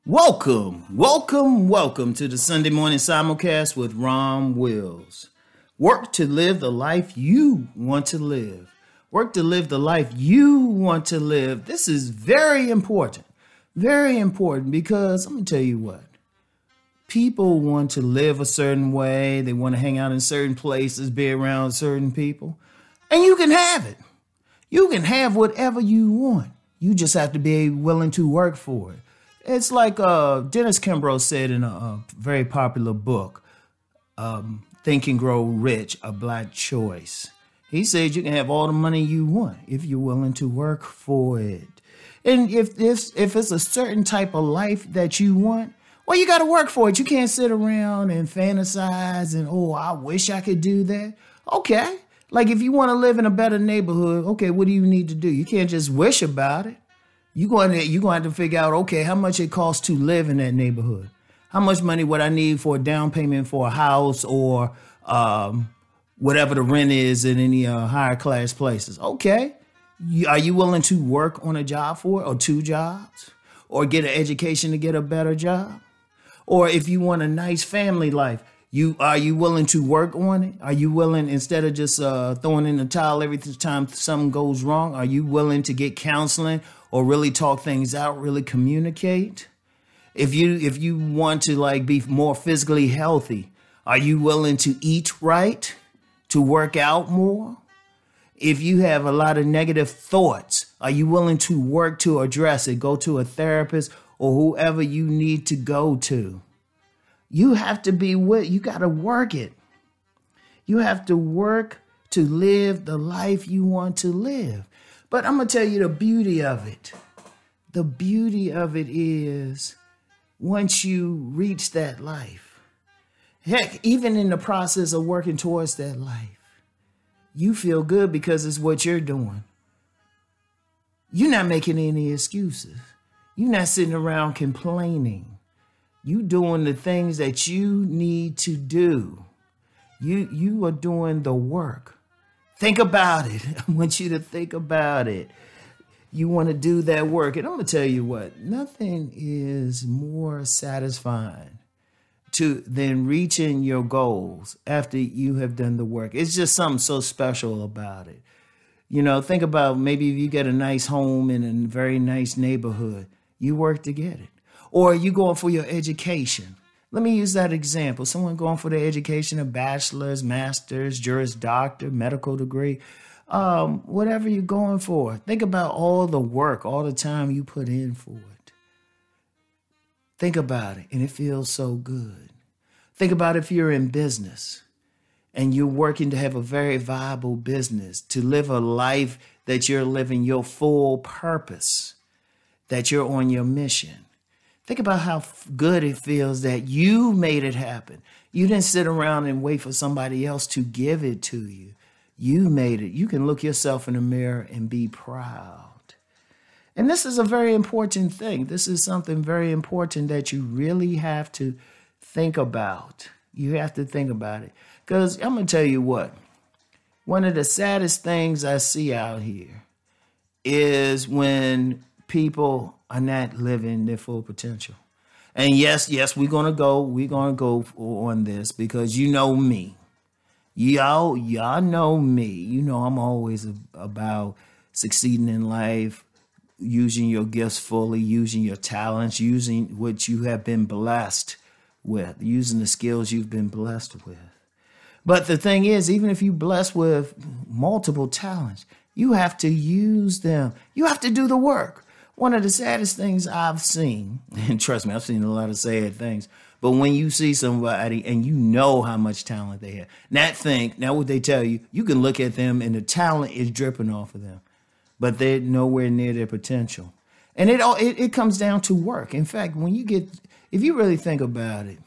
Welcome to the Sunday morning simulcast with Rom Wills. Work to live the life you want to live. Work to live the life you want to live. This is very important because let me tell you what. People want to live a certain way. They want to hang out in certain places, be around certain people, and you can have it. You can have whatever you want. You just have to be willing to work for it. It's like Dennis Kimbrough said in a very popular book, Think and Grow Rich, A Black Choice. He said you can have all the money you want if you're willing to work for it. And if it's a certain type of life that you want, well, you got to work for it. You can't sit around and fantasize and, oh, I wish I could do that. Okay. Like if you want to live in a better neighborhood, okay, what do you need to do? You can't just wish about it. You're going to have to figure out, okay, how much it costs to live in that neighborhood. How much money would I need for a down payment for a house or whatever the rent is in any higher class places? Okay. Are you willing to work on a job for it or two jobs or get an education to get a better job? Or if you want a nice family life, are you willing to work on it? Are you willing, instead of just throwing in the towel every time something goes wrong, are you willing to get counseling or really talk things out, really communicate? If you want to be more physically healthy, are you willing to eat right, to work out more? If you have a lot of negative thoughts, are you willing to work to address it? Go to a therapist or whoever you need to go to. You have to you got to work it. You have to work to live the life you want to live. But I'm going to tell you the beauty of it. The beauty of it is once you reach that life, heck, even in the process of working towards that life, you feel good because it's what you're doing. You're not making any excuses. You're not sitting around complaining. You doing the things that you need to do. You are doing the work. Think about it. I want you to think about it. You want to do that work. And I'm going to tell you what, nothing is more satisfying than reaching your goals after you have done the work. It's just something so special about it. You know, think about maybe if you get a nice home in a very nice neighborhood, you work to get it. Or you going for your education. Let me use that example. Someone going for their education, a bachelor's, master's, juris doctor, medical degree, whatever you're going for. Think about all the work, all the time you put in for it. Think about it, and it feels so good. Think about if you're in business and you're working to have a very viable business, to live a life that you're living your full purpose, that you're on your mission. Think about how good it feels that you made it happen. You didn't sit around and wait for somebody else to give it to you. You made it. You can look yourself in the mirror and be proud. And this is a very important thing. This is something very important that you really have to think about. You have to think about it. Because I'm going to tell you what, one of the saddest things I see out here is when people are not living their full potential. And yes, we're going to go on this because you know me. Y'all know me. You know I'm always about succeeding in life, using your gifts fully, using your talents, using what you have been blessed with, using the skills you've been blessed with. But the thing is, even if you're blessed with multiple talents, you have to use them. You have to do the work. One of the saddest things I've seen, and trust me, I've seen a lot of sad things, but when you see somebody and you know how much talent they have, now what they tell you, you can look at them and the talent is dripping off of them, but they're nowhere near their potential. And it comes down to work. In fact, if you really think about it,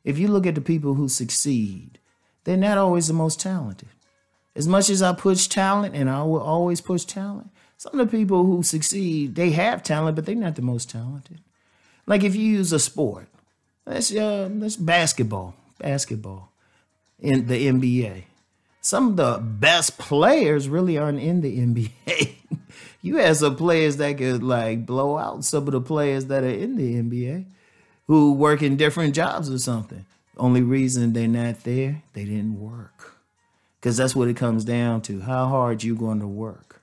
if you look at the people who succeed, they're not always the most talented. As much as I push talent, and I will always push talent, some of the people who succeed, they have talent, but they're not the most talented. Like if you use a sport, that's basketball in the NBA. Some of the best players really aren't in the NBA. You have some players that could like blow out some of the players that are in the NBA who work in different jobs or something. Only reason they're not there, they didn't work. Because that's what it comes down to. How hard you going to work?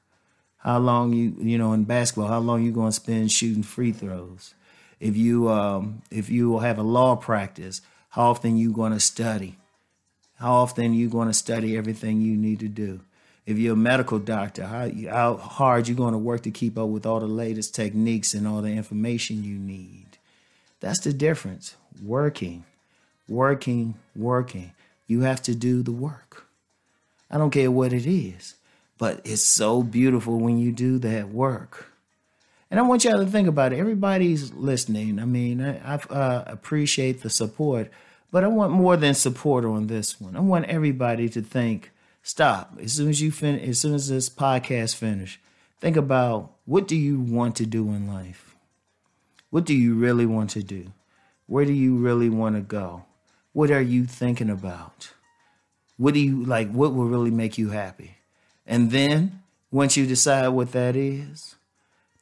How long you know, in basketball, how long you going to spend shooting free throws? If you have a law practice, how often you going to study? How often you going to study everything you need to do? If you're a medical doctor, how hard you going to work to keep up with all the latest techniques and all the information you need? That's the difference. Working. You have to do the work. I don't care what it is, but it's so beautiful when you do that work. And I want y'all to think about it. Everybody's listening. I mean, I appreciate the support, but I want more than support on this one. I want everybody to think, stop. As soon as this podcast finish, think about, what do you want to do in life? What do you really want to do? Where do you really want to go? What are you thinking about? What do you like? What will really make you happy? And then once you decide what that is,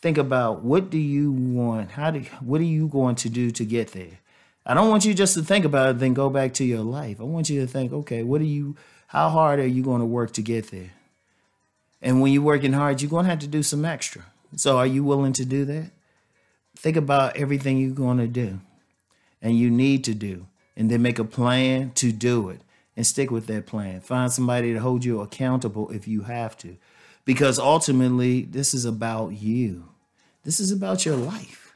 think about, what do you want? What are you going to do to get there? I don't want you just to think about it, then go back to your life. I want you to think, okay, how hard are you going to work to get there? And when you're working hard, you're going to have to do some extra. So are you willing to do that? Think about everything you're going to do and you need to do, and then make a plan to do it and stick with that plan. Find somebody to hold you accountable if you have to, because ultimately this is about you. This is about your life.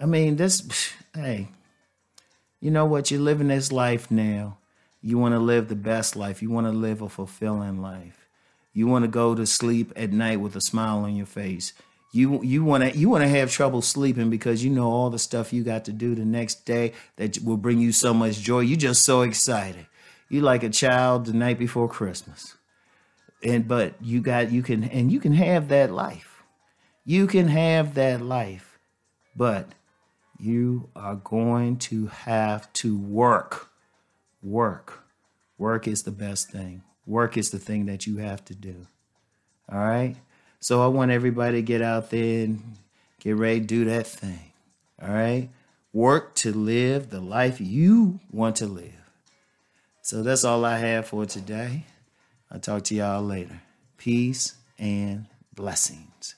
I mean, hey, you know what? You're living this life now. You want to live the best life. You want to live a fulfilling life. You want to go to sleep at night with a smile on your face. You want to have trouble sleeping because you know all the stuff you got to do the next day that will bring you so much joy. You're just so excited. You like a child the night before Christmas. But you can have that life. You can have that life. But you are going to have to work. Work is the best thing. Work is the thing that you have to do. All right? So I want everybody to get out there and get ready to do that thing. All right? Work to live the life you want to live. So that's all I have for today. I'll talk to y'all later. Peace and blessings.